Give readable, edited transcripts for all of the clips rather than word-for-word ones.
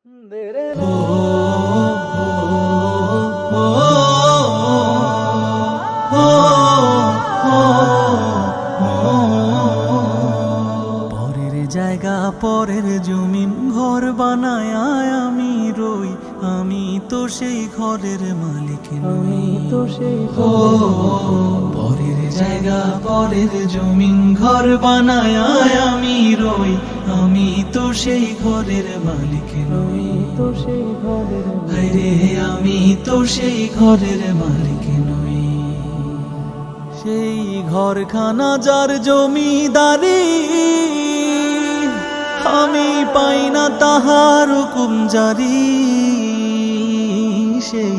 পরের জায়গা পরের জমিন ঘর বানায় আমি রই, আমি তো সেই ঘরের মালিক নই। পরের জায়গা পরের জমিন ঘর বানায় আমি রই, আমি তো সেই ঘরের মালিক নই। আরে আমি তো সেই ঘরের মালিক নই। সেই ঘরখানা যার জমিদারি, আমি পাই না তাহার হুকুম জারি। সেই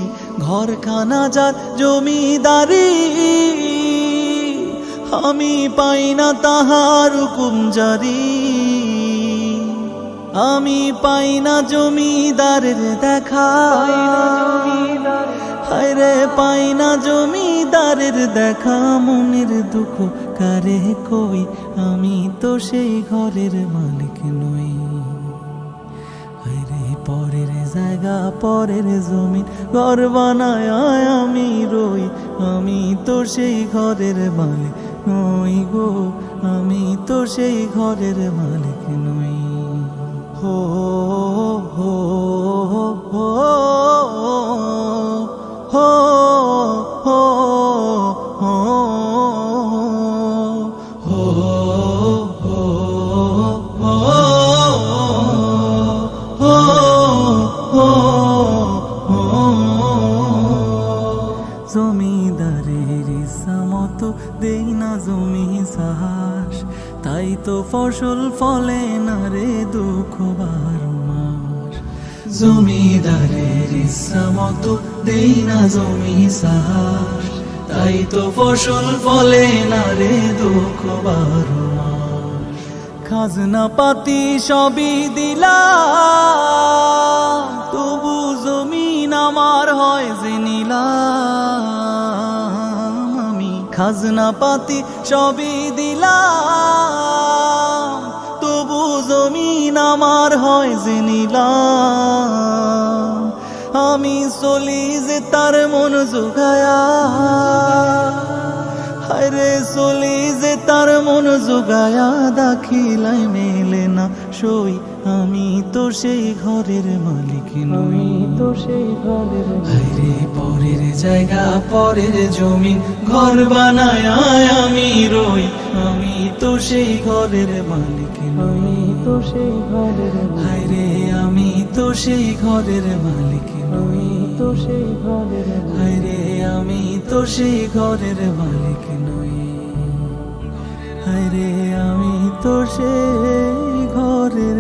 ঘরখানা যার জমিদারি, আমি পাই না তাহার হুকুম জারি। আমি পাই না জমিদারের দেখা, হায়রে পাই না জমিদারের দেখা। মনের দুঃখ কারে কই, আমি তো সেই ঘরের মালিক নই। হায়রে পরের জায়গা পরের জমিন ঘর বানায় আমি রই, আমি তো সেই ঘরের মালিক নই গো, আমি তো সেই ঘরের মালিক নই। হো হো হো হো হো জমিদারের ইচ্ছা মতো দেই না জমি চাষ, তাই তো ফসল ফলে না রে দুঃখ 12 মাস। জমিদারের ইচ্ছা মতো দেই না জমি চাষ, তাই তো ফসল ফলে না রে দুঃখ 12 মাস। খাজনা পাতি সবই দিলাম, তবু জমিন আমার হয় যে নিলাম। আমি খাজনা পাতি সবই দিলাম, তবু জমিন আমার হয় যে নিলাম। আমি চলি যে তার মন জোগায়া, হায়রে চলি যে তার মন জোগায়া। দাখিলাই মেলে না সই, আমি তো সেই ঘরের মালিক নই। হায়রে পরের জায়গা পরের জমিন ঘর বানায় আমি রই, আমি তো সেই ঘরের মালিক নই। হায়রে আমি তো সেই ঘরের মালিক নই। হায়রে আমি তো সেই ঘরের মালিক নই। হায়রে আমি তো সেই ঘরের